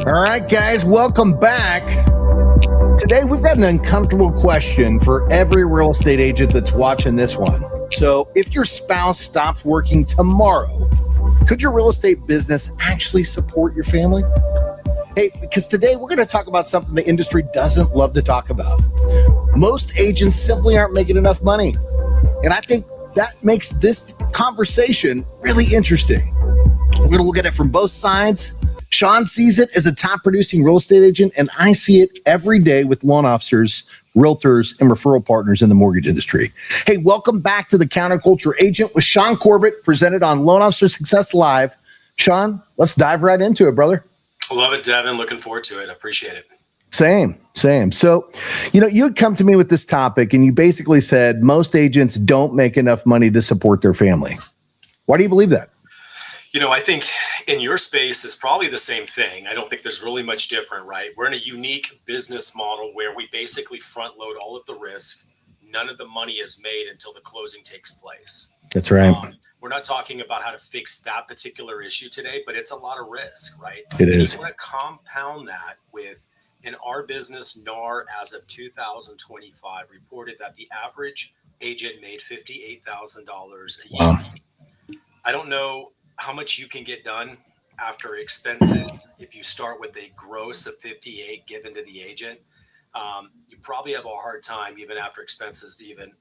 All right, guys, welcome back. Today, we've got an uncomfortable question for every real estate agent that's watching this one. So, if your spouse stops working tomorrow, could your real estate business actually support your family? Hey, because today we're going to talk about something the industry doesn't love to talk about. Most agents simply aren't making enough money. And I think that makes this conversation really interesting. We're going to look at it from both sides. Shaune sees it as a top producing real estate agent, and I see it every day with loan officers, realtors, and referral partners in the mortgage industry. Hey, welcome back to the Counterculture Agent with Shaune Corbett, presented on Loan Officer Success Live. Shaune, let's dive right into it, brother. I love it, Devin. Looking forward to it. I appreciate it. Same. So, you had come to me with this topic, and you basically said most agents don't make enough money to support their family. Why do you believe that? I think in your space is probably the same thing. I don't think there's really much different, right? We're in a unique business model where we basically front load all of the risk. None of the money is made until the closing takes place. That's right. We're not talking about how to fix that particular issue today, but it's a lot of risk, right? It is. You want to compound that with, in our business, NAR as of 2025 reported that the average agent made $58,000 a year. Wow. I don't know how much you can get done after expenses. If you start with a gross of 58 given to the agent, you probably have a hard time even after expenses to even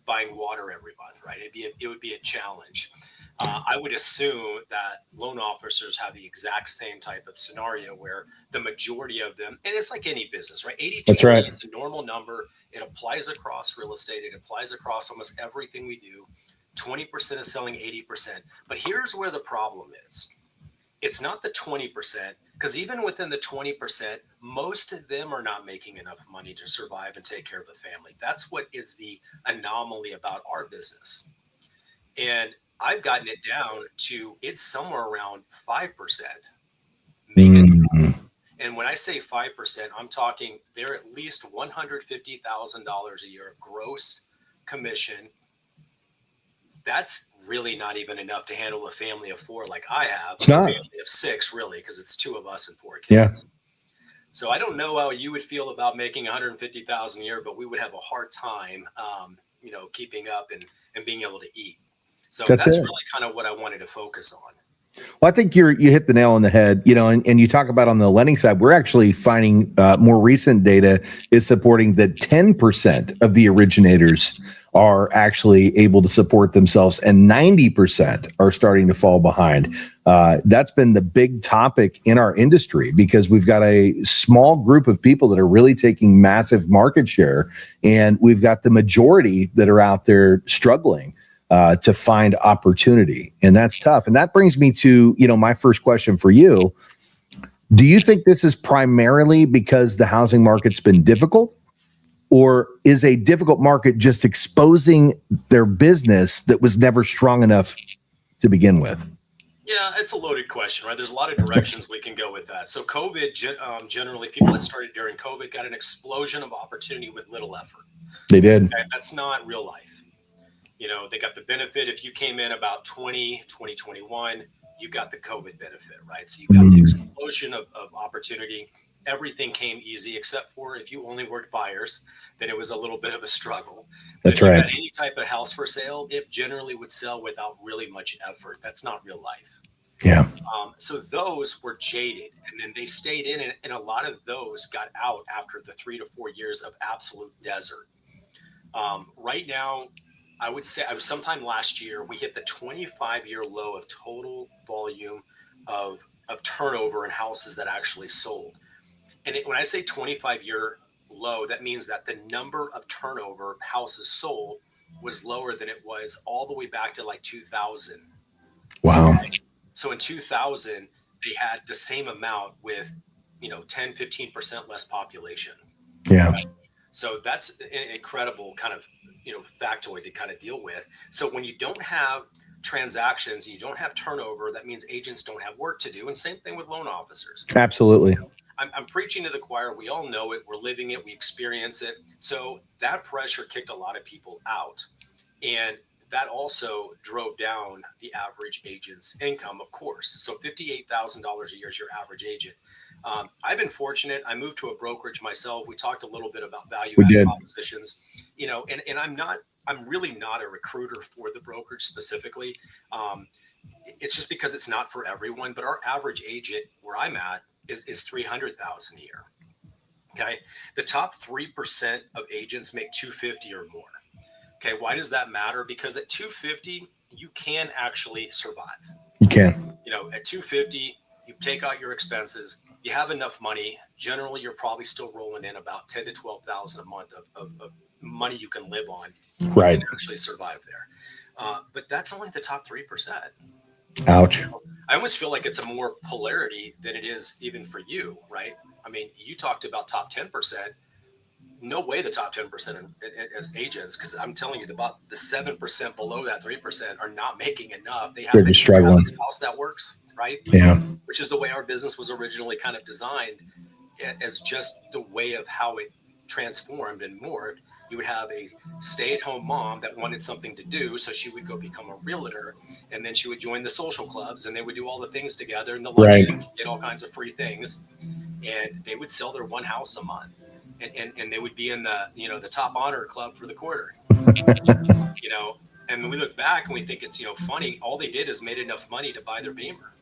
buying water every month, right? It would be a challenge. I would assume that loan officers have the exact same type of scenario where the majority of them, and it's like any business, right? 80 That's right. is a normal number. It applies across real estate. It applies across almost everything we do. 20% is selling 80%. But here's where the problem is. It's not the 20%, because even within the 20%, most of them are not making enough money to survive and take care of a family. That's what is the anomaly about our business. And I've gotten it down to it's somewhere around 5% making. And when I say 5%, I'm talking they're at least $150,000 a year of gross commission. That's really not even enough to handle a family of four like I have. It's not. A family of six, really, because it's two of us and four kids. Yeah. So I don't know how you would feel about making $150,000 a year, but we would have a hard time, keeping up and being able to eat. So that's really kind of what I wanted to focus on. Well, I think you hit the nail on the head, and you talk about on the lending side, we're actually finding more recent data is supporting that 10% of the originators are actually able to support themselves and 90% are starting to fall behind. That's been the big topic in our industry because we've got a small group of people that are really taking massive market share, and we've got the majority that are out there struggling to find opportunity. And that's tough. And that brings me to, my first question for you. Do you think this is primarily because the housing market's been difficult, or is a difficult market just exposing their business that was never strong enough to begin with? Yeah, it's a loaded question, right? There's a lot of directions we can go with that. So COVID, generally, people that started during COVID got an explosion of opportunity with little effort. They did. Okay? That's not real life. They got the benefit. If you came in about 2021, you got the COVID benefit, right? So you got the explosion of opportunity. Everything came easy, except for if you only worked buyers, then it was a little bit of a struggle. That's right. If you had any type of house for sale, it generally would sell without really much effort. That's not real life. Yeah. So those were jaded, and then they stayed in, and a lot of those got out after the 3 to 4 years of absolute desert. Right now, I would say sometime last year, we hit the 25-year low of total volume of turnover in houses that actually sold. And when I say 25-year low, that means that the number of turnover houses sold was lower than it was all the way back to like 2000. Wow. So in 2000, they had the same amount with, 10, 15% less population. Yeah. Right? So that's an incredible kind of, factoid to kind of deal with. So when you don't have transactions, you don't have turnover, that means agents don't have work to do. And same thing with loan officers. Absolutely. I'm preaching to the choir. We all know it. We're living it. We experience it. So that pressure kicked a lot of people out. And that also drove down the average agent's income, of course. So $58,000 a year is your average agent. I've been fortunate. I moved to a brokerage myself. We talked a little bit about value-added propositions, and I'm really not a recruiter for the brokerage specifically. It's just because it's not for everyone, but our average agent where I'm at is $300,000 a year. Okay. The top 3% of agents make $250 or more. Okay. Why does that matter? Because at $250, you can actually survive. You can. At $250, you take out your expenses, you have enough money. Generally, you're probably still rolling in about $10,000 to $12,000 a month of money you can live on. Right. You can actually survive there. But that's only the top 3%. Ouch. I almost feel like it's a more polarity than it is even for you, right? I mean, you talked about top 10%. No way the top 10% as agents, because I'm telling you, about the 7% below that 3% are not making enough. They're just struggling. A spouse that works, right? Yeah. Which is the way our business was originally kind of designed, as just the way of how it transformed and morphed. You would have a stay-at-home mom that wanted something to do, so she would go become a realtor, and then she would join the social clubs, and they would do all the things together, and the luncheons, get all kinds of free things, and they would sell their one house a month, and they would be in the top honor club for the quarter. And when we look back and we think it's funny, all they did is made enough money to buy their Beamer.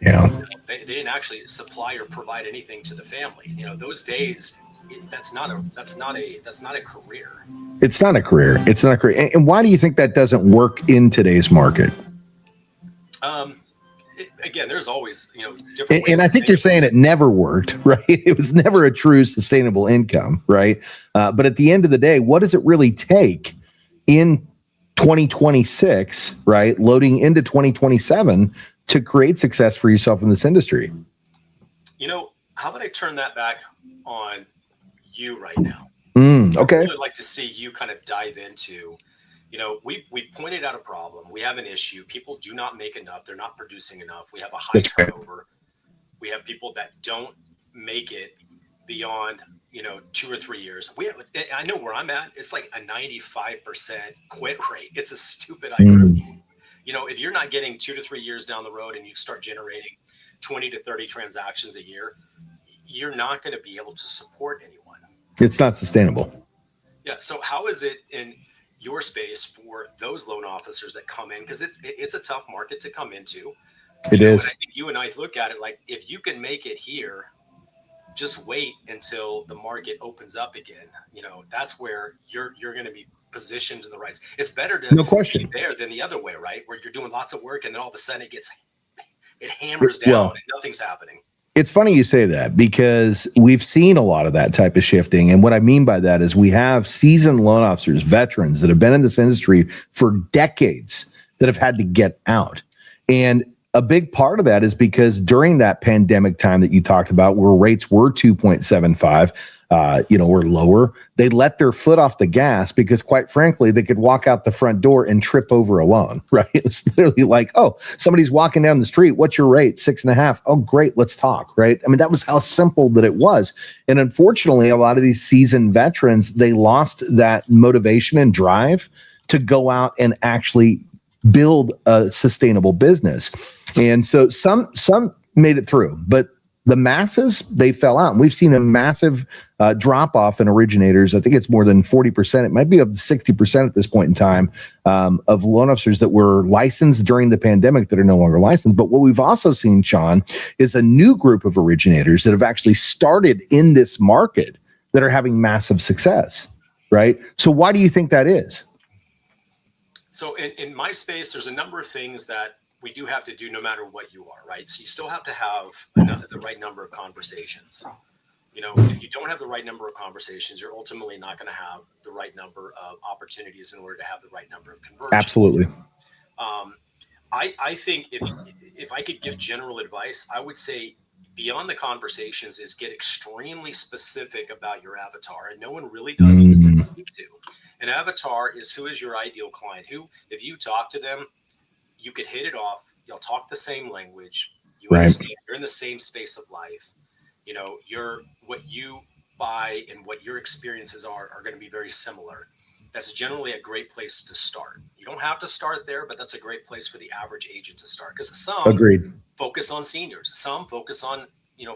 Yeah. They didn't actually supply or provide anything to the family. Those days. That's not a career. It's not a career. It's not a career. And why do you think that doesn't work in today's market? Again, there's always different. And I think you're saying it never worked, right? It was never a true sustainable income, right? But at the end of the day, what does it really take in 2026, right? Loading into 2027 to create success for yourself in this industry? How about I turn that back on you right now? Okay. I would like to see you kind of dive into, we pointed out a problem. We have an issue. People do not make enough. They're not producing enough. We have a high turnover. We have people that don't make it beyond, 2 or 3 years. I know where I'm at. It's like a 95% quit rate. It's a stupid idea. If you're not getting 2 to 3 years down the road and you start generating 20 to 30 transactions a year, you're not going to be able to support anyone. It's not sustainable. Yeah. So how is it in your space for those loan officers that come in? Because it's a tough market to come into. It is. And I think you and I look at it like, if you can make it here, just wait until the market opens up again. That's where you're going to be positioned in the right. It's better to be there than the other way, right? Where you're doing lots of work and then all of a sudden it hammers down and nothing's happening. It's funny you say that, because we've seen a lot of that type of shifting. And what I mean by that is we have seasoned loan officers, veterans that have been in this industry for decades that have had to get out. And a big part of that is because during that pandemic time that you talked about, where rates were 2.75, or lower, they let their foot off the gas because, quite frankly, they could walk out the front door and trip over a loan, right? It was literally like, oh, somebody's walking down the street. What's your rate? 6.5. Oh, great. Let's talk, right? I mean, that was how simple that it was. And unfortunately, a lot of these seasoned veterans, they lost that motivation and drive to go out and actually build a sustainable business. And so some made it through, but the masses, they fell out. And we've seen a massive drop off in originators. I think it's more than 40%. It might be up to 60% at this point in time of loan officers that were licensed during the pandemic that are no longer licensed. But what we've also seen, Shaune, is a new group of originators that have actually started in this market that are having massive success, right? So why do you think that is? So in my space, there's a number of things that we do have to do no matter what you are, right? So you still have to have the right number of conversations. If you don't have the right number of conversations, you're ultimately not going to have the right number of opportunities in order to have the right number of conversions. Absolutely. I think if I could give general advice, I would say beyond the conversations is get extremely specific about your avatar. And no one really does this that you need to. An avatar is who is your ideal client, who, if you talk to them, you could hit it off. You'll talk the same language. You understand. You're in the same space of life. What you buy and what your experiences are going to be very similar. That's generally a great place to start. You don't have to start there, but that's a great place for the average agent to start, because some Agreed. focus on seniors, some focus on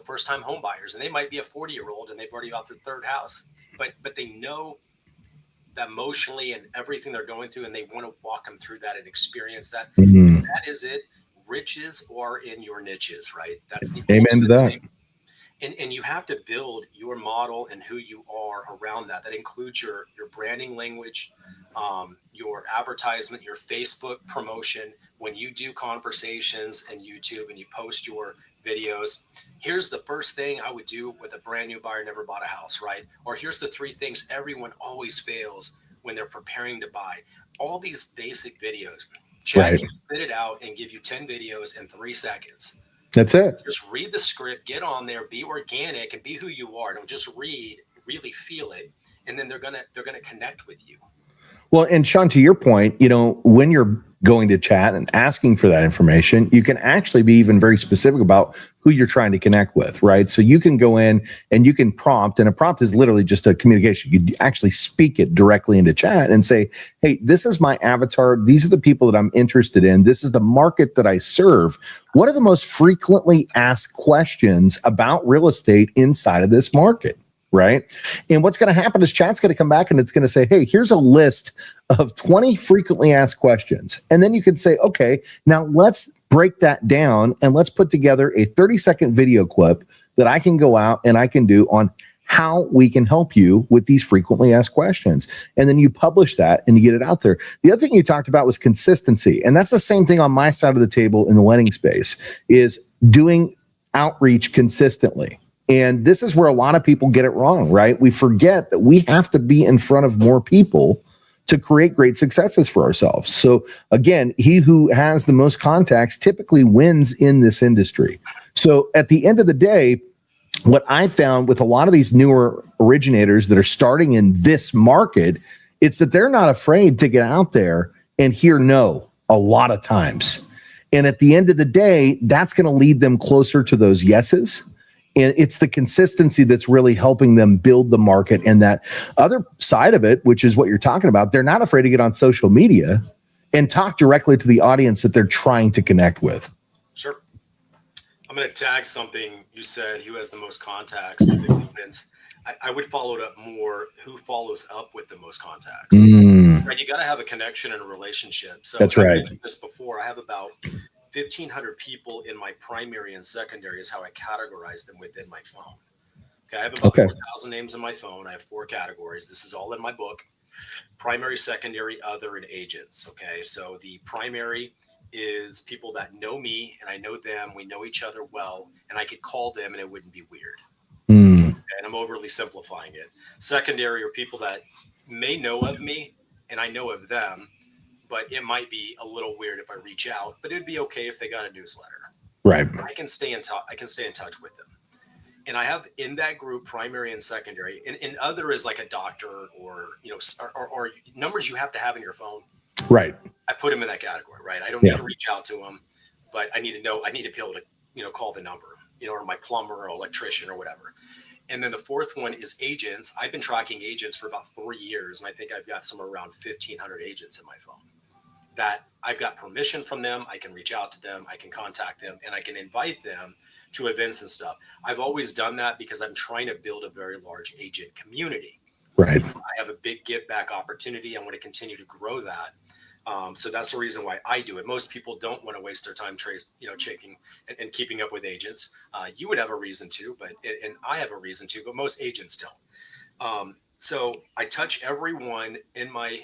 first-time home buyers, and they might be a 40-year-old and they've already got their third house, but they know that emotionally and everything they're going through, and they want to walk them through that and experience that. Mm-hmm. That is it. Riches are in your niches, right? That's the amen to that. thing. And you have to build your model and who you are around that. That includes your branding language, your advertisement, your Facebook promotion. When you do conversations and YouTube and you post your videos, here's the first thing I would do with a brand new buyer never bought a house, right? Or here's the 3 things everyone always fails when they're preparing to buy. All these basic videos. Chad can spit it out and give you 10 videos in 3 seconds. That's it. Just read the script, get on there, be organic, and be who you are. Don't just read, really feel it, and then they're gonna connect with you. Well, and Shaune, to your point, when you're going to chat and asking for that information, you can actually be even very specific about who you're trying to connect with, right? So you can go in and you can prompt, and a prompt is literally just a communication. You actually speak it directly into chat and say, hey, this is my avatar. These are the people that I'm interested in. This is the market that I serve. What are the most frequently asked questions about real estate inside of this market? Right. And what's going to happen is chat's going to come back and it's going to say, hey, here's a list of 20 frequently asked questions. And then you can say, okay, now let's break that down and let's put together a 30-second video clip that I can go out and I can do on how we can help you with these frequently asked questions. And then you publish that and you get it out there. The other thing you talked about was consistency. And that's the same thing on my side of the table in the lending space, is doing outreach consistently. And this is where a lot of people get it wrong, right? We forget that we have to be in front of more people to create great successes for ourselves. So again, he who has the most contacts typically wins in this industry. So at the end of the day, what I found with a lot of these newer originators that are starting in this market, it's that they're not afraid to get out there and hear no a lot of times. And at the end of the day, that's going to lead them closer to those yeses. And it's the consistency that's really helping them build the market. And that other side of it, which is what you're talking about, they're not afraid to get on social media and talk directly to the audience that they're trying to connect with. Sure. I'm going to tag something you said, who has the most contacts to the audience. I would follow it up more, who follows up with the most contacts. Right? You got to have a connection and a relationship. So that's I right. mentioned this before. I have about 1,500 people in my primary and secondary is how I categorize them within my phone. Okay, I have about 4,000 names in my phone. I have 4 categories. This is all in my book: primary, secondary, other, and agents. Okay, so the primary is people that know me and I know them. We know each other well, and I could call them and it wouldn't be weird. Okay, and I'm overly simplifying it. Secondary are people that may know of me and I know of them, but it might be a little weird if I reach out, but it'd be okay if they got a newsletter. Right. I can stay in touch with them. And I have in that group primary and secondary, and other is like a doctor or numbers you have to have in your phone. Right. I put them in that category, right? I don't need to reach out to them, but I need to be able to, call the number, or my plumber or electrician or whatever. And then the fourth one is agents. I've been tracking agents for about 3 years, and I think I've got somewhere around 1,500 agents in my phone that I've got permission from them. I can reach out to them, I can contact them, and I can invite them to events and stuff. I've always done that because I'm trying to build a very large agent community. Right. I have a big give back opportunity. I want to continue to grow that. So that's the reason why I do it. Most people don't want to waste their time checking and keeping up with agents. You would have a reason to, and I have a reason to, but most agents don't. So I touch everyone in my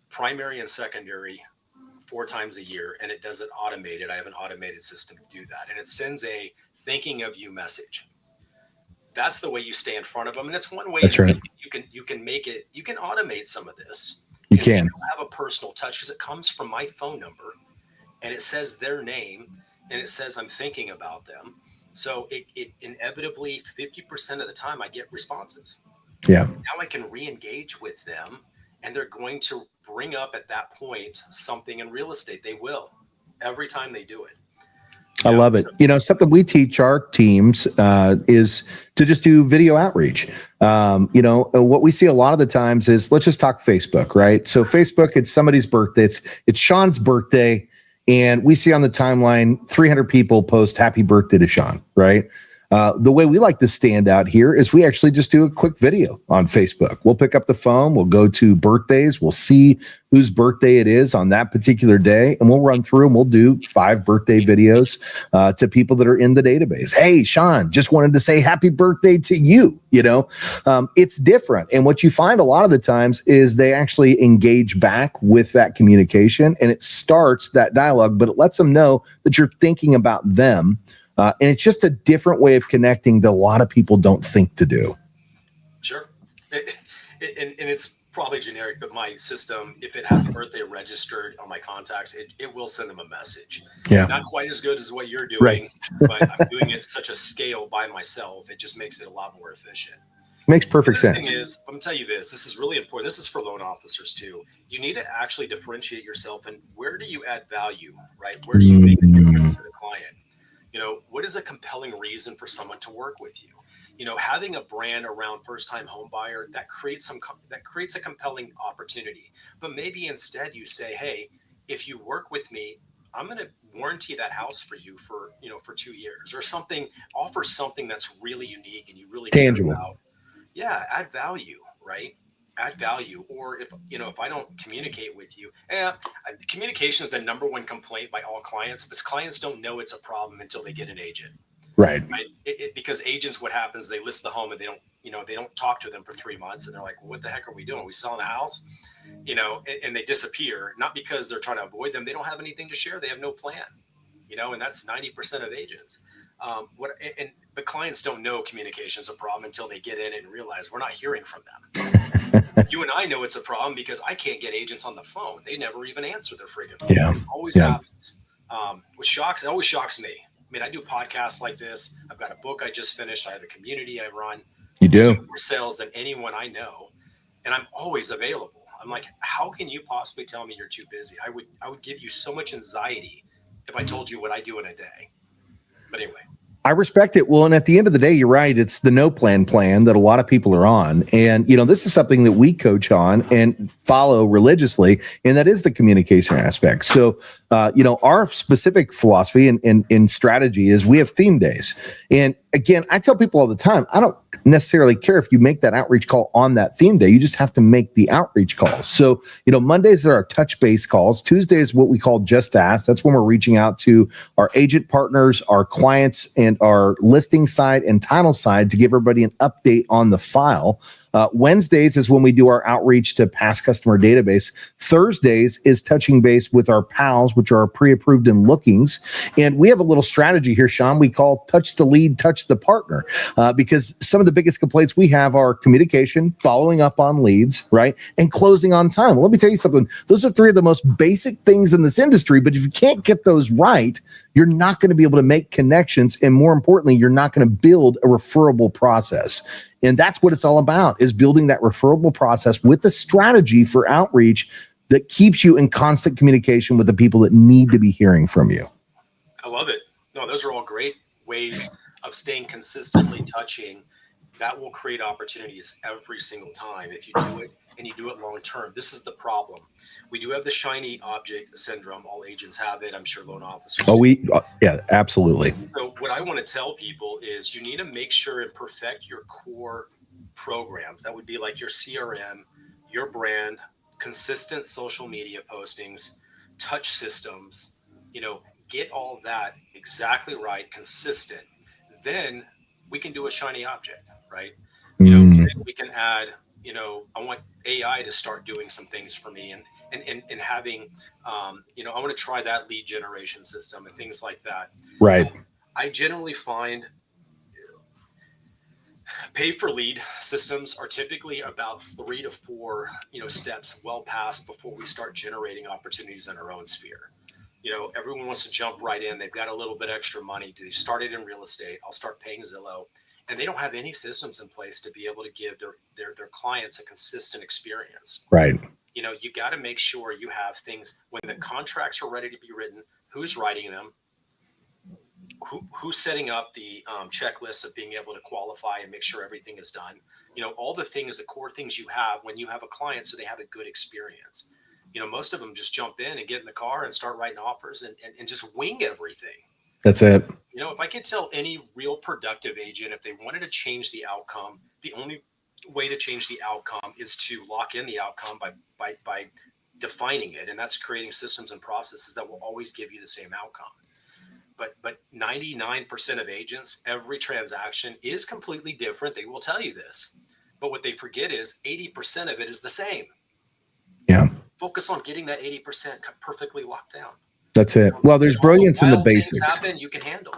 primary and secondary 4 times a year, and it does it automated. I have an automated system to do that, and it sends a thinking of you message. That's the way you stay in front of them, and it's one way. That's right. You can make it. You can automate some of this. You can still have a personal touch because it comes from my phone number, and it says their name, and it says I'm thinking about them. So it inevitably 50% of the time I get responses. Yeah. Now I can re-engage with them, and they're going to bring up at that point something in real estate. They will every time they do it. I love it. Something we teach our teams is to just do video outreach. What we see a lot of the times is, let's just talk Facebook, right? So Facebook, it's somebody's birthday. It's Shaune's birthday. And we see on the timeline, 300 people post happy birthday to Shaune, right? The way we like to stand out here is we actually just do a quick video on Facebook. We'll pick up the phone, we'll go to birthdays, we'll see whose birthday it is on that particular day, and we'll run through and we'll do 5 birthday videos to people that are in the database. Hey, Shaune, just wanted to say happy birthday to you. It's different. And what you find a lot of the times is they actually engage back with that communication, and it starts that dialogue, but it lets them know that you're thinking about them. And it's just a different way of connecting that a lot of people don't think to do. Sure. And it's probably generic, but my system, if it has a birthday registered on my contacts, it will send them a message. Yeah. Not quite as good as what you're doing, right. But I'm doing it at such a scale by myself. It just makes it a lot more efficient. Makes perfect sense. The thing is, I'm going to tell you this is really important. This is for loan officers too. You need to actually differentiate yourself, and where do you add value, right? Where do you make a difference for the client? What is a compelling reason for someone to work with you? Having a brand around first-time home buyer, that creates a compelling opportunity. But maybe instead you say, hey, if you work with me, I'm going to warranty that house for you for 2 years or something. Offer something that's really unique and you really tangible. care about. Yeah, add value, right? Add value. Or if I don't communicate with you, communication is the number one complaint by all clients, because clients don't know it's a problem until they get an agent. Right. Because agents, what happens, they list the home and they don't talk to them for 3 months, and they're like, well, what the heck are we doing? Are we selling a house? And they disappear, not because they're trying to avoid them. They don't have anything to share. They have no plan, and that's 90% of agents. But clients don't know communication is a problem until they get in it and realize we're not hearing from them. You and I know it's a problem because I can't get agents on the phone. They never even answer their freaking phone. Yeah. It always happens. It always shocks me. I mean, I do podcasts like this. I've got a book I just finished. I have a community I run. You do? I do more sales than anyone I know, and I'm always available. I'm like, how can you possibly tell me you're too busy? I would give you so much anxiety if I told you what I do in a day. But anyway. I respect it. Well, and at the end of the day, you're right. It's the no plan that a lot of people are on. And, this is something that we coach on and follow religiously, and that is the communication aspect. So, our specific philosophy and strategy is we have theme days. And again, I tell people all the time, I don't necessarily care if you make that outreach call on that theme day. You just have to make the outreach call. So, Mondays are our touch base calls. Tuesdays, what we call just ask. That's when we're reaching out to our agent partners, our clients, and our listing side and title side to give everybody an update on the file. Wednesdays is when we do our outreach to past customer database. Thursdays is touching base with our pals, which are pre-approved and lookings. And we have a little strategy here, Shaune, we call touch the lead, touch the partner, because some of the biggest complaints we have are communication, following up on leads, right? And closing on time. Let me tell you something. Those are 3 of the most basic things in this industry, but if you can't get those right, you're not going to be able to make connections. And more importantly, you're not going to build a referable process. And that's what it's all about, is building that referable process with a strategy for outreach that keeps you in constant communication with the people that need to be hearing from you. I love it. No, those are all great ways of staying consistently touching. That will create opportunities every single time if you do it, and you do it long term. This is the problem. We do have the shiny object syndrome. All agents have it. I'm sure loan officers. Yeah, absolutely. So what I want to tell people is you need to make sure and perfect your core programs. That would be like your CRM, your brand, consistent social media postings, touch systems, get all that exactly right, consistent. Then we can do a shiny object, right? We can add, I want AI to start doing some things for me and having, I want to try that lead generation system and things like that. Right. I generally find pay for lead systems are typically about 3 to 4, steps well past before we start generating opportunities in our own sphere. Everyone wants to jump right in. They've got a little bit extra money. They started in real estate. I'll start paying Zillow. And they don't have any systems in place to be able to give their clients a consistent experience. Right. You got to make sure you have things when the contracts are ready to be written, who's writing them, who's setting up the checklist of being able to qualify and make sure everything is done. All the things, the core things you have when you have a client, so they have a good experience. Most of them just jump in and get in the car and start writing offers and just wing everything. That's it. If I could tell any real productive agent, if they wanted to change the outcome, the only way to change the outcome is to lock in the outcome by defining it. And that's creating systems and processes that will always give you the same outcome. But 99% of agents, every transaction is completely different. They will tell you this. But what they forget is 80% of it is the same. Yeah. Focus on getting that 80% perfectly locked down. That's it. Well, there's brilliance in the basics. Happen, you can handle.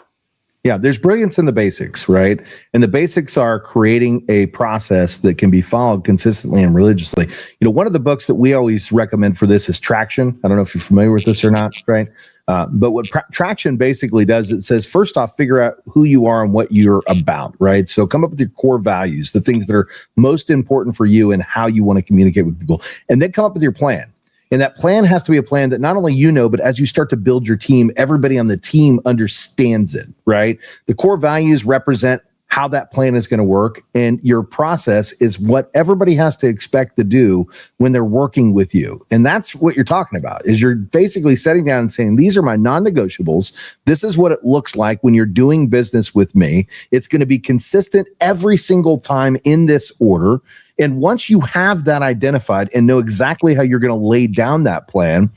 Yeah, there's brilliance in the basics, right? And the basics are creating a process that can be followed consistently and religiously. One of the books that we always recommend for this is Traction. I don't know if you're familiar with this or not, right? But what Traction basically does, it says, first off, figure out who you are and what you're about, right? So come up with your core values, the things that are most important for you and how you want to communicate with people, and then come up with your plan. And that plan has to be a plan that not only but as you start to build your team, everybody on the team understands it, right? The core values represent how that plan is going to work. And your process is what everybody has to expect to do when they're working with you. And that's what you're talking about, is you're basically sitting down and saying, these are my non-negotiables. This is what it looks like when you're doing business with me. It's going to be consistent every single time in this order. And once you have that identified and know exactly how you're going to lay down that plan,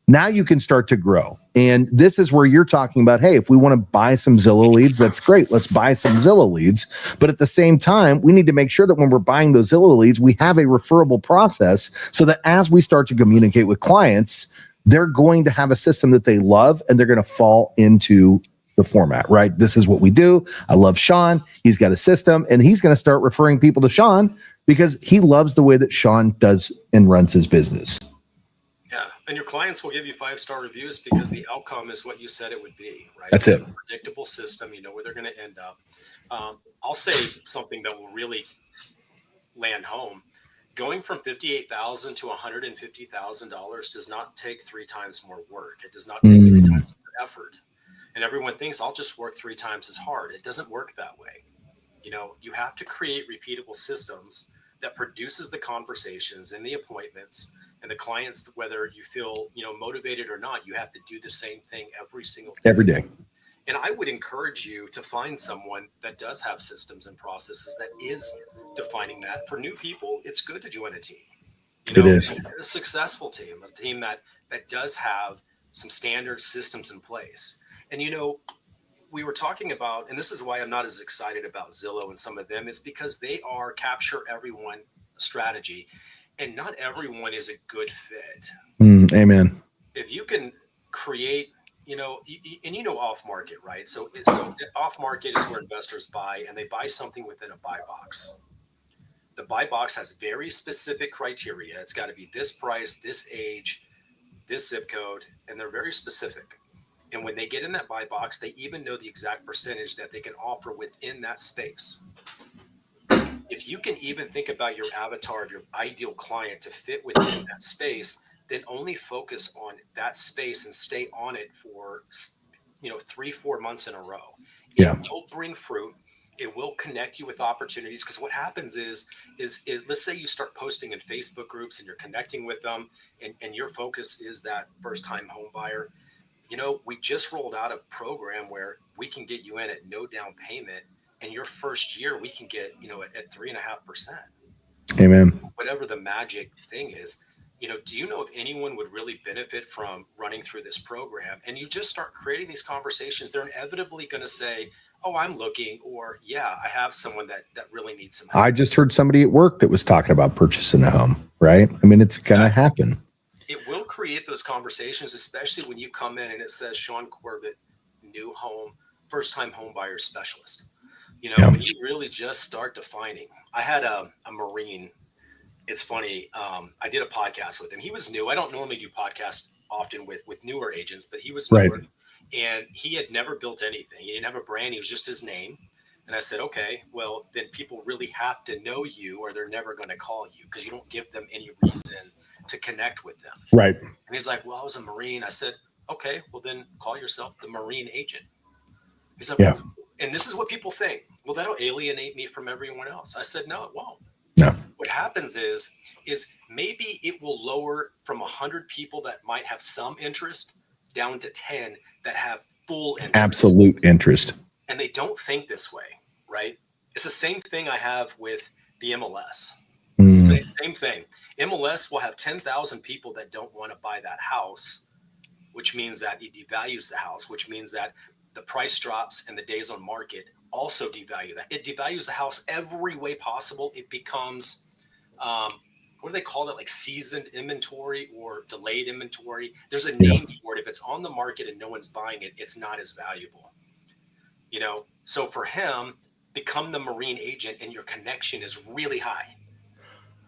now you can start to grow. And this is where you're talking about, hey, if we want to buy some Zillow leads, that's great. Let's buy some Zillow leads. But at the same time, we need to make sure that when we're buying those Zillow leads, we have a referable process so that as we start to communicate with clients, they're going to have a system that they love and they're going to fall into the format, right? This is what we do. I love Shaune. He's got a system and he's going to start referring people to Shaune because he loves the way that Shaune does and runs his business. Yeah, and your clients will give you 5-star reviews because the outcome is what you said it would be, right? That's it. Predictable system, you know where they're going to end up. I'll say something that will really land home. Going from $58,000 to $150,000 does not take 3 times more work. It does not take 3 times more effort. And everyone thinks I'll just work 3 times as hard. It doesn't work that way. You have to create repeatable systems that produces the conversations and the appointments and the clients, whether you feel, motivated or not. You have to do the same thing every single day. Every day. And I would encourage you to find someone that does have systems and processes that is defining that. For new people, it's good to join a team. It is a successful team, a team that does have some standard systems in place. And, we were talking about, and this is why I'm not as excited about Zillow and some of them, is because they are capture everyone strategy, and not everyone is a good fit. Amen. If you can create, off market, right? So off market is where investors buy, and they buy something within a buy box. The buy box has very specific criteria. It's got to be this price, this age, this zip code, and they're very specific. And when they get in that buy box, they even know the exact percentage that they can offer within that space. If you can even think about your avatar of your ideal client to fit within that space, then only focus on that space and stay on it for 3-4 months in a row. Yeah. It will bring fruit. It will connect you with opportunities, because what happens is let's say you start posting in Facebook groups and you're connecting with them, and your focus is that first-time home buyer. We just rolled out a program where we can get you in at no down payment, and your first year we can get, at 3.5%. Amen. Whatever the magic thing is, do you know if anyone would really benefit from running through this program? And you just start creating these conversations, they're inevitably going to say, oh, I'm looking, or yeah, I have someone that really needs some help. I just heard somebody at work that was talking about purchasing a home, right? I mean, it's going to happen. It will create those conversations, especially when you come in and it says Shaune Corbett, new home, first-time home buyer specialist. When you really just start defining. I had a Marine. It's funny. I did a podcast with him. He was new. I don't normally do podcasts often with newer agents, but he was newer. Right. And he had never built anything. He didn't have a brand. He was just his name. And I said, okay, well, then people really have to know you, or they're never going to call you, because you don't give them any reason to connect with them. Right. And he's like, well, I was a Marine. I said, okay, well then call yourself the Marine agent. He said, Yeah. well, and this is what people think. Well, that'll alienate me from everyone else. I said, no, it won't. No. What happens is maybe it will lower from 100 people that might have some interest down to 10 that have full interest. Absolute interest. And they don't think this way, right? It's the same thing I have with the MLS. Same thing. MLS will have 10,000 people that don't want to buy that house, which means that it devalues the house, which means that the price drops and the days on market also devalue that. It devalues the house every way possible. It becomes, what do they call it? Like seasoned inventory or delayed inventory. There's a name for it. If it's on the market and no one's buying it, it's not as valuable. So for him, become the marine agent and your connection is really high.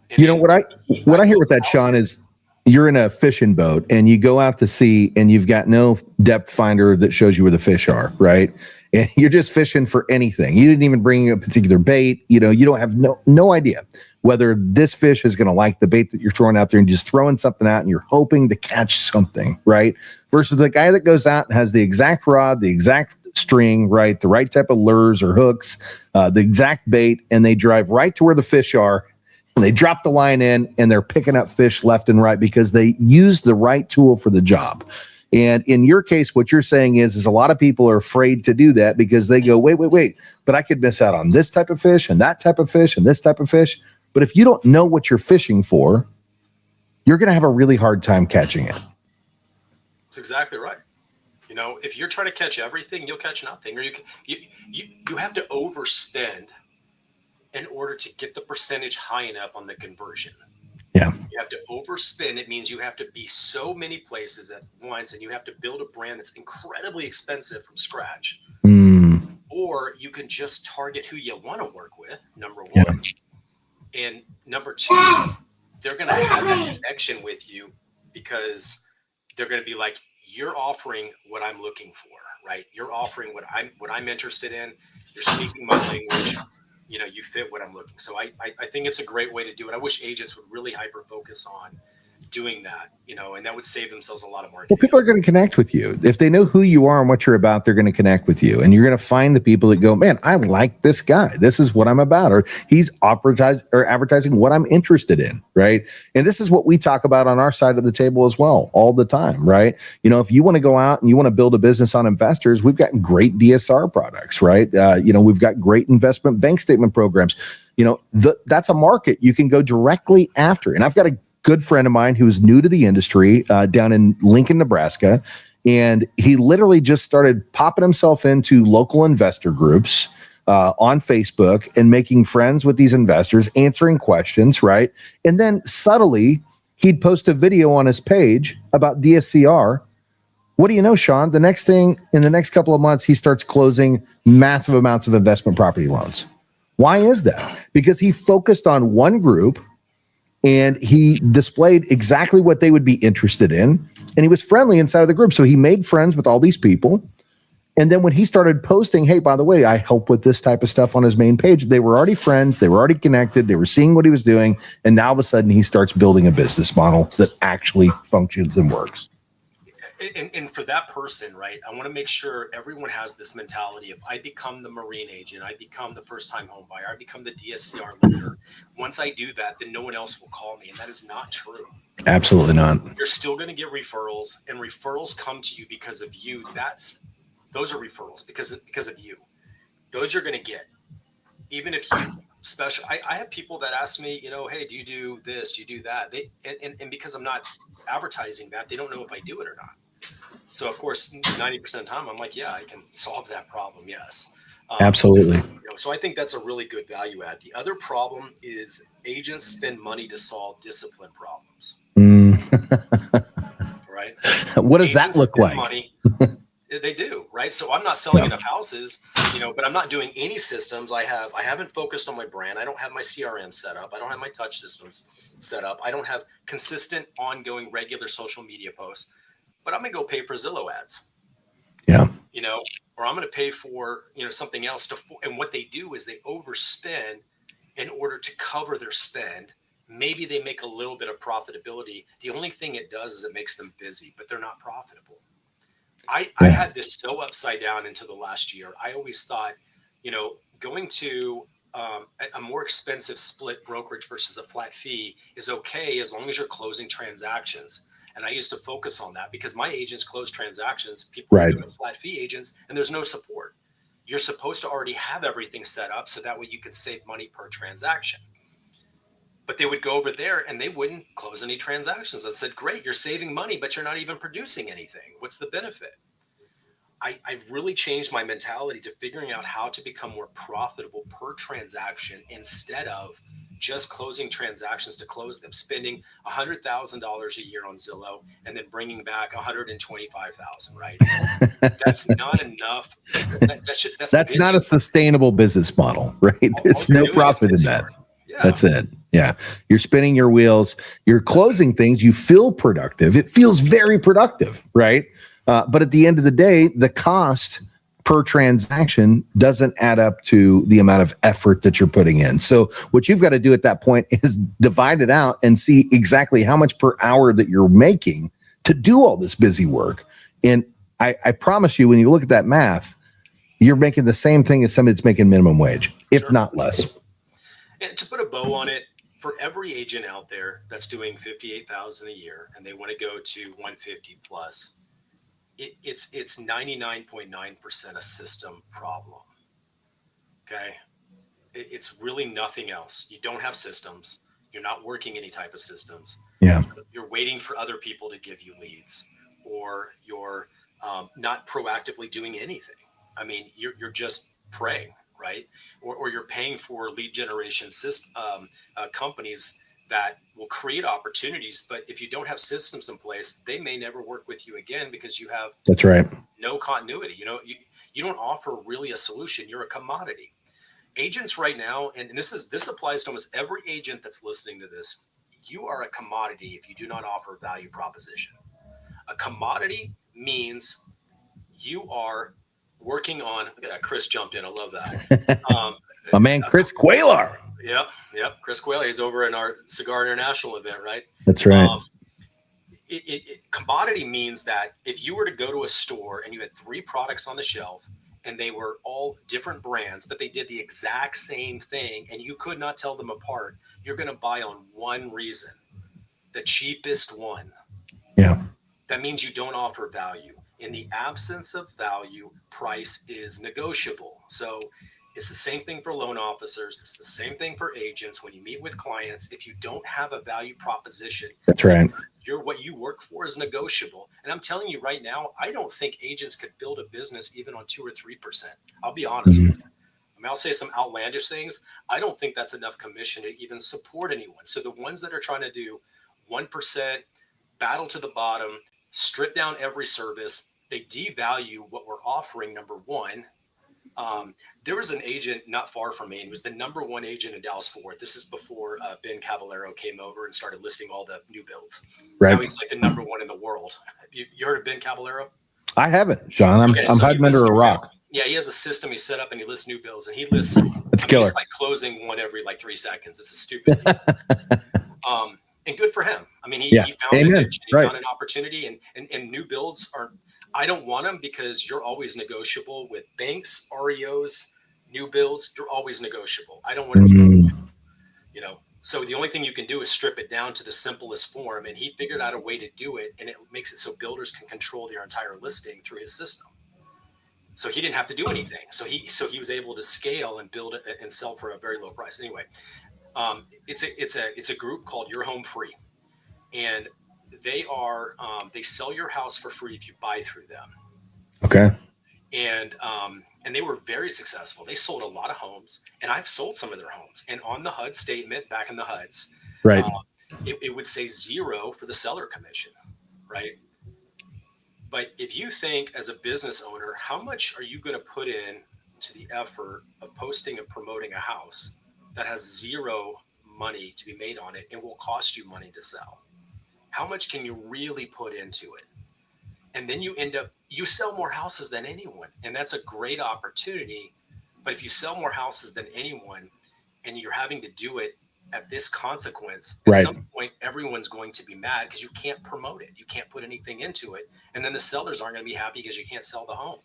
And what I hear with that, Shaune, is you're in a fishing boat and you go out to sea and you've got no depth finder that shows you where the fish are, right? And you're just fishing for anything. You didn't even bring a particular bait. You don't have no idea whether this fish is going to like the bait that you're throwing out there, and just throwing something out and you're hoping to catch something, right? Versus the guy that goes out and has the exact rod, the exact string, right? The right type of lures or hooks, the exact bait, and they drive right to where the fish are. And they drop the line in and they're picking up fish left and right because they use the right tool for the job. And in your case, what you're saying is a lot of people are afraid to do that because they go, wait, but I could miss out on this type of fish and that type of fish and this type of fish. But if you don't know what you're fishing for, you're going to have a really hard time catching it. That's exactly right. If you're trying to catch everything, you'll catch nothing. Or you have to overspend in order to get the percentage high enough on the conversion. Yeah. You have to overspend. It means you have to be so many places at once, and you have to build a brand that's incredibly expensive from scratch. Or you can just target who you want to work with, number one. And number two, they're going to have that connection with you because they're going to be like, you're offering what I'm looking for, right? You're offering what I'm interested in. You're speaking my language. You fit what I'm looking. So I think it's a great way to do it. I wish agents would really hyper focus on doing that, and that would save themselves a lot of marketing. Well, people are going to connect with you. If they know who you are and what you're about, they're going to connect with you. And you're going to find the people that go, man, I like this guy. This is what I'm about. Or he's advertising what I'm interested in, right? And this is what we talk about on our side of the table as well all the time, right? If you want to go out and you want to build a business on investors, we've got great DSR products, right? We've got great investment bank statement programs. That's a market you can go directly after. And I've got a good friend of mine who's new to the industry down in Lincoln, Nebraska. And he literally just started popping himself into local investor groups on Facebook and making friends with these investors, answering questions, right? And then subtly, he'd post a video on his page about DSCR. What do you know, Shaune? The next thing, in the next couple of months, he starts closing massive amounts of investment property loans. Why is that? Because he focused on one group and he displayed exactly what they would be interested in. And he was friendly inside of the group. So he made friends with all these people. And then when he started posting, hey, by the way, I help with this type of stuff on his main page, they were already friends. They were already connected. They were seeing what he was doing. And now all of a sudden he starts building a business model that actually functions and works. And for that person, right, I want to make sure everyone has this mentality of I become the marine agent, I become the first-time home buyer, I become the DSCR lender. Once I do that, then no one else will call me, and that is not true. Absolutely not. You're still going to get referrals, and referrals come to you because of you. Those are referrals because of you. Those you're going to get, even if you special. I have people that ask me, hey, do you do this? Do you do that? And because I'm not advertising that, they don't know if I do it or not. So, of course, 90% of the time, I'm like, yeah, I can solve that problem. Yes. Absolutely. So I think that's a really good value add. The other problem is agents spend money to solve discipline problems. Right? What does that look like? Money. They do, right? So I'm not selling enough houses, but I'm not doing any systems. I haven't focused on my brand. I don't have my CRM set up. I don't have my touch systems set up. I don't have consistent, ongoing, regular social media posts. But I'm going to go pay for Zillow ads. Yeah. Or I'm going to pay for, something else and what they do is they overspend in order to cover their spend. Maybe they make a little bit of profitability. The only thing it does is it makes them busy, but they're not profitable. I had this so upside down into the last year. I always thought, going to a more expensive split brokerage versus a flat fee is okay as long as you're closing transactions. And I used to focus on that because my agents close transactions. People Right. go to flat fee agents and there's no support. You're supposed to already have everything set up so that way you can save money per transaction. But they would go over there and they wouldn't close any transactions. I said, great, you're saving money, but you're not even producing anything. What's the benefit? I've really changed my mentality to figuring out how to become more profitable per transaction instead of just closing transactions to close them, spending $100,000 a year on Zillow and then bringing back 125,000. Right? That's not enough. That's not a sustainable business model, right? There's no profit in that. Yeah. That's it. Yeah. You're spinning your wheels. You're closing things. You feel productive. It feels very productive, right? But at the end of the day, the cost per transaction doesn't add up to the amount of effort that you're putting in. So what you've got to do at that point is divide it out and see exactly how much per hour that you're making to do all this busy work. And I promise you, when you look at that math, you're making the same thing as somebody that's making minimum wage, if not less. And to put a bow on it, for every agent out there that's doing $58,000 a year and they want to go to 150 plus, it's 99.9% a system problem. Okay. It's really nothing else. You don't have systems. You're not working any type of systems. Yeah. You're waiting for other people to give you leads, or you're not proactively doing anything. I mean, you're just praying, right? Or you're paying for lead generation companies that will create opportunities. But if you don't have systems in place, they may never work with you again because you have That's right. no continuity. You don't offer really a solution. You're a commodity. Agents right now, and this applies to almost every agent that's listening to this, you are a commodity if you do not offer a value proposition. A commodity means you are working on, look at that, Chris jumped in. I love that. My man, Chris Quaylar. Yep. Chris Quaylar. He's over in our Cigar International event, right? That's right. Commodity means that if you were to go to a store and you had 3 products on the shelf and they were all different brands, but they did the exact same thing and you could not tell them apart, you're going to buy on one reason, the cheapest one. Yeah. That means you don't offer value. In the absence of value, price is negotiable. So it's the same thing for loan officers. It's the same thing for agents. When you meet with clients, if you don't have a value proposition, that's right. What you work for is negotiable. And I'm telling you right now, I don't think agents could build a business even on 2 or 3%. I'll be honest with you. I mean, I'll say some outlandish things. I don't think that's enough commission to even support anyone. So the ones that are trying to do 1%, battle to the bottom, strip down every service, they devalue what we're offering, number one. There was an agent not far from me, and he was the number 1 agent in Dallas-Fort Worth. This is before Ben Caballero came over and started listing all the new builds. Right. Now he's like the number 1 in the world. You heard of Ben Caballero? I haven't, Shaune. I'm hiding under a rock. Yeah, he has a system he set up, and he lists new builds, and he lists. It's killer. He's like closing one every 3 seconds. It's a stupid deal. And good for him. I mean, he found a niche, he found an opportunity, and new builds are. I don't want them because you're always negotiable with banks, REOs, new builds. You're always negotiable. I don't want to be, So the only thing you can do is strip it down to the simplest form. And he figured out a way to do it. And it makes it so builders can control their entire listing through his system. So he didn't have to do anything. So he was able to scale and build it and sell for a very low price. Anyway, it's a group called Your Home Free. And they sell your house for free if you buy through them. Okay. And they were very successful. They sold a lot of homes, and I've sold some of their homes. And on the HUD statement, back in the HUDs, right, it would say 0 for the seller commission, right? But if you think as a business owner, how much are you going to put in to the effort of posting and promoting a house that has 0 money to be made on it and will cost you money to sell? How much can you really put into it? And then you sell more houses than anyone. And that's a great opportunity. But if you sell more houses than anyone and you're having to do it at this consequence, at Right. some point, everyone's going to be mad because you can't promote it. You can't put anything into it. And then the sellers aren't going to be happy because you can't sell the home.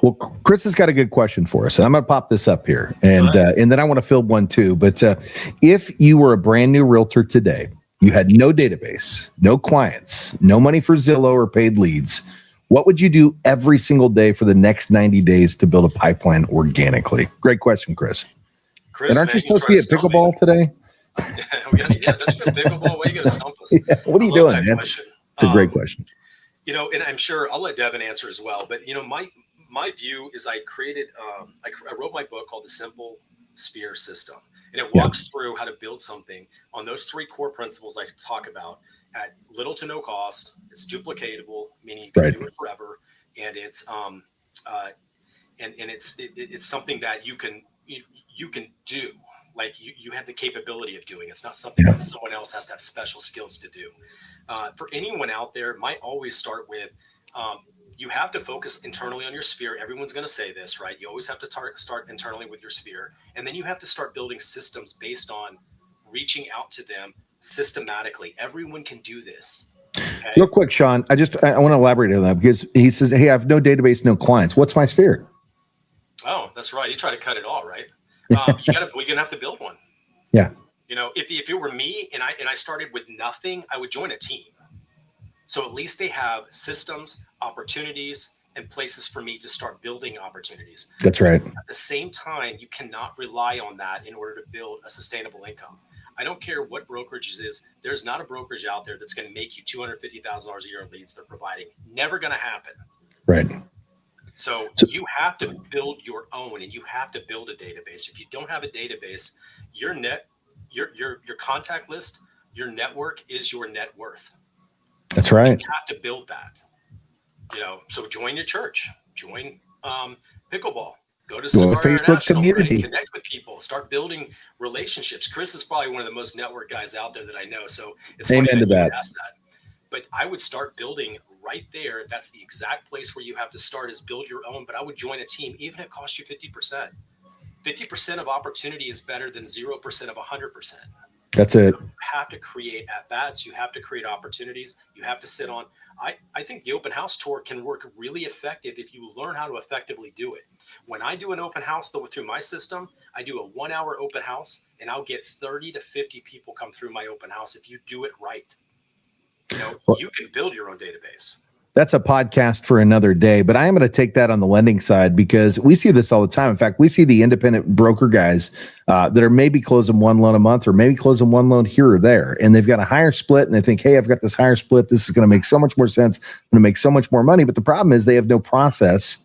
Well, Chris has got a good question for us, and I'm going to pop this up here, and then I want to field one too. But if you were a brand new realtor today, you had no database, no clients, no money for Zillow or paid leads, what would you do every single day for the next 90 days to build a pipeline organically? Great question, Chris. And aren't you supposed to be at pickleball today? Yeah, that's good pickleball. Why are you going to stump us? Yeah, what are you doing, man? Question. It's a great question. And I'm sure I'll let Devin answer as well. But my view is I created, I wrote my book called The Simple Sphere System, and it walks through how to build something on those 3 core principles I talk about at little to no cost. It's duplicatable, meaning you can do it forever, and it's it's something that you can do. Like you have the capability of doing. It's not something that someone else has to have special skills to do. For anyone out there, it might always start with you have to focus internally on your sphere. Everyone's going to say this, right? You always have to start internally with your sphere. And then you have to start building systems based on reaching out to them systematically. Everyone can do this. Okay? Real quick, Shaune, I want to elaborate on that because he says, hey, I have no database, no clients. What's my sphere? Oh, that's right. You try to cut it all, right? We're going to have to build one. Yeah. If it were me and I started with nothing, I would join a team. So at least they have systems, opportunities, and places for me to start building opportunities. That's right. At the same time, you cannot rely on that in order to build a sustainable income. I don't care what brokerage it is. There's not a brokerage out there that's going to make you $250,000 a year in leads they're providing. Never going to happen. Right. So you have to build your own, and you have to build a database. If you don't have a database, your contact list, your network is your net worth. That's right. You have to build that. So join your church, join pickleball, go to Cigar Facebook International, community. right? Connect with people, start building relationships. Chris is probably one of the most network guys out there that I know. So it's funny that you asked that. But I would start building right there. That's the exact place where you have to start, is build your own. But I would join a team, even if it costs you 50%. 50% of opportunity is better than 0% of 100%. That's it. You have to create at-bats. You have to create opportunities. You have to sit on. I think the open house tour can work really effective if you learn how to effectively do it. When I do an open house through my system, I do a 1-hour open house, and I'll get 30 to 50 people come through my open house if you do it right. You can build your own database. That's a podcast for another day, but I am going to take that on the lending side because we see this all the time. In fact, we see the independent broker guys that are maybe closing 1 loan a month or maybe closing 1 loan here or there. And they've got a higher split and they think, hey, I've got this higher split. This is going to make so much more sense. I'm going to make so much more money. But the problem is they have no process.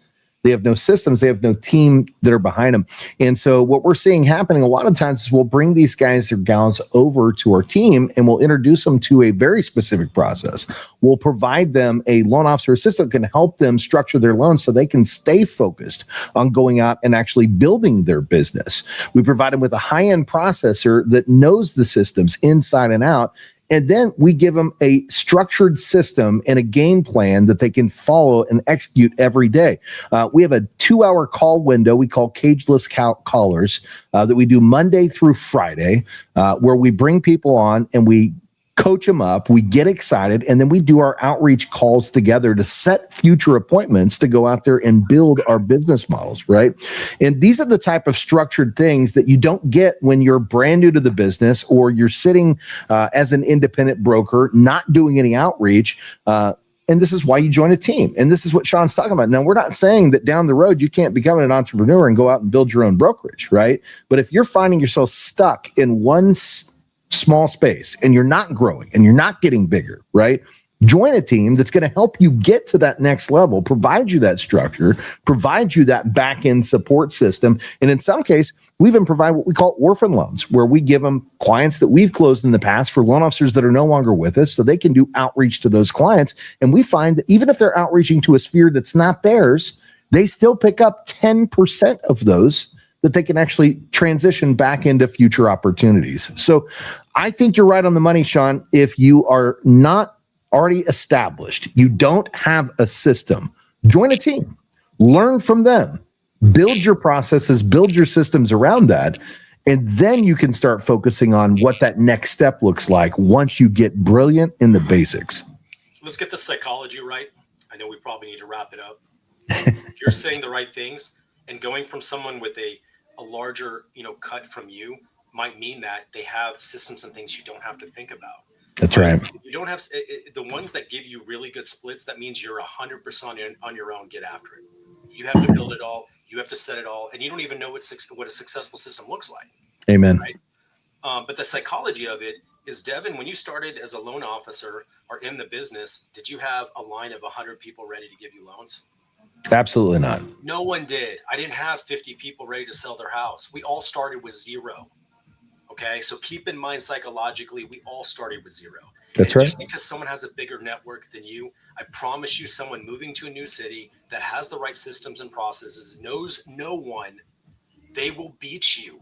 They have no systems. They have no team that are behind them. And so what we're seeing happening a lot of times is we'll bring these guys or gals over to our team and we'll introduce them to a very specific process. We'll provide them a loan officer assistant that can help them structure their loans so they can stay focused on going out and actually building their business. We provide them with a high-end processor that knows the systems inside and out. And then we give them a structured system and a game plan that they can follow and execute every day. We have a 2-hour call window we call cageless callers that we do Monday through Friday, where we bring people on and we coach them up, we get excited, and then we do our outreach calls together to set future appointments to go out there and build our business models, right? And these are the type of structured things that you don't get when you're brand new to the business or you're sitting as an independent broker, not doing any outreach. And this is why you join a team. And this is what Shaune's talking about. Now, we're not saying that down the road you can't become an entrepreneur and go out and build your own brokerage, right? But if you're finding yourself stuck in one small space and you're not growing and you're not getting bigger, right? Join a team that's going to help you get to that next level, provide you that structure, provide you that back-end support system. And in some case, we even provide what we call orphan loans, where we give them clients that we've closed in the past for loan officers that are no longer with us so they can do outreach to those clients. And we find that even if they're outreaching to a sphere that's not theirs, they still pick up 10% of those that they can actually transition back into future opportunities. So I think you're right on the money, Shaune. If you are not already established, you don't have a system, join a team, learn from them, build your processes, build your systems around that, And then you can start focusing on what that next step looks like once you get brilliant in the basics. Let's get the psychology right. I know we probably need to wrap it up. You're saying the right things, and going from someone with a larger, cut from you might mean that they have systems and things you don't have to think about. That's right. You don't have the ones that give you really good splits. That means you're 100% on your own. Get after it. You have to build it all. You have to set it all, and you don't even know what a successful system looks like. Amen. Right? But the psychology of it is, Devin, when you started as a loan officer or in the business, did you have a line of 100 people ready to give you loans? Absolutely not. No one did. I didn't have 50 people ready to sell their house. We all started with zero. Okay. So keep in mind, psychologically, we all started with zero. That's right. Just because someone has a bigger network than you, I promise you, someone moving to a new city that has the right systems and processes, knows no one, they will beat you.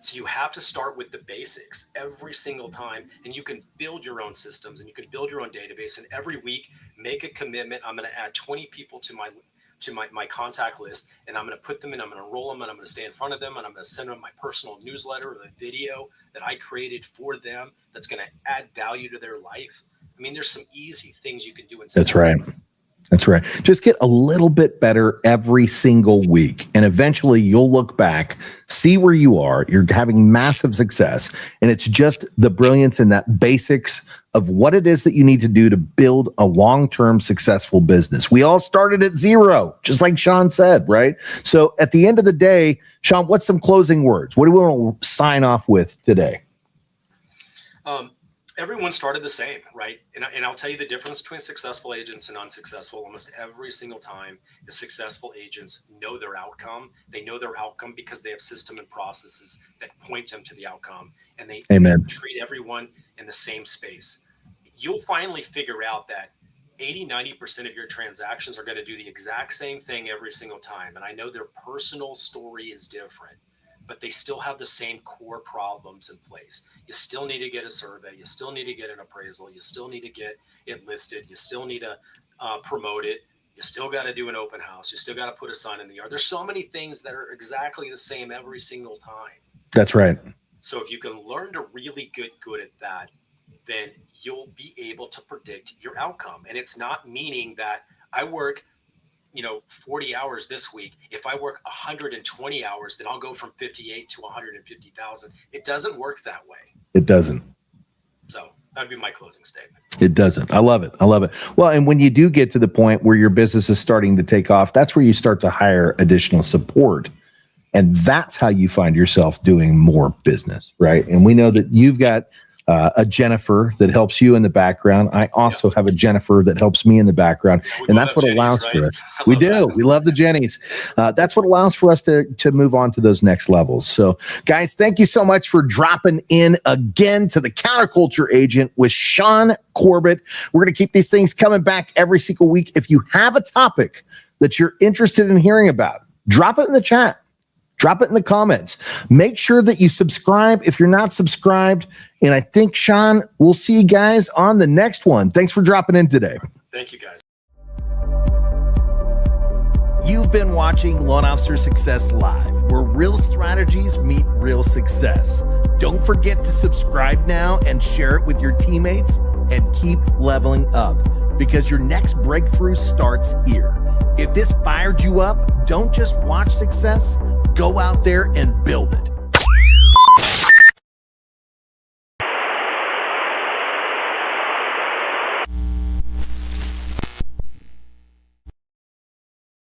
So you have to start with the basics every single time, and you can build your own systems and you can build your own database. And every week, make a commitment. I'm going to add 20 people to my contact list, and I'm going to put them in. I'm going to enroll them, and I'm going to stay in front of them, and I'm going to send them my personal newsletter or the video that I created for them that's going to add value to their life. I mean, there's some easy things you can do. That's right. That's right. Just get a little bit better every single week. And eventually you'll look back, see where you are. You're having massive success. And it's just the brilliance in that basics of what it is that you need to do to build a long-term successful business. We all started at zero, just like Shaune said, right? So at the end of the day, Shaune, what's some closing words? What do we want to sign off with today? Everyone started the same, right? And I'll tell you the difference between successful agents and unsuccessful. Almost every single time, the successful agents know their outcome. They know their outcome because they have system and processes that point them to the outcome. And they treat everyone in the same space. You'll finally figure out that 80-90% of your transactions are going to do the exact same thing every single time. And I know their personal story is different, but they still have the same core problems in place. You still need to get a survey. You still need to get an appraisal. You still need to get it listed. You still need to promote it. You still got to do an open house. You still got to put a sign in the yard. There's so many things that are exactly the same every single time. That's right. So if you can learn to really get good at that, then you'll be able to predict your outcome. And it's not meaning that I work 40 hours this week. If I work 120 hours, then I'll go from 58 to 150,000. It doesn't work that way. It doesn't. So that'd be my closing statement. It doesn't. I love it. I love it. Well, and when you do get to the point where your business is starting to take off, that's where you start to hire additional support. And that's how you find yourself doing more business, right? And we know that you've got a Jennifer that helps you in the background. I also have a Jennifer that helps me in the background. And that's what allows for us. We do. We love the Jennies. That's what allows for us to move on to those next levels. So guys, thank you so much for dropping in again to the Counterculture Agent with Shaune Corbett. We're going to keep these things coming back every single week. If you have a topic that you're interested in hearing about, drop it in the chat. Drop it in the comments. Make sure that you subscribe if you're not subscribed. And I think, Shaune, we'll see you guys on the next one. Thanks for dropping in today. Thank you, guys. You've been watching Loan Officer Success Live, where real strategies meet real success. Don't forget to subscribe now and share it with your teammates and keep leveling up, because your next breakthrough starts here. If this fired you up, don't just watch success, go out there and build it.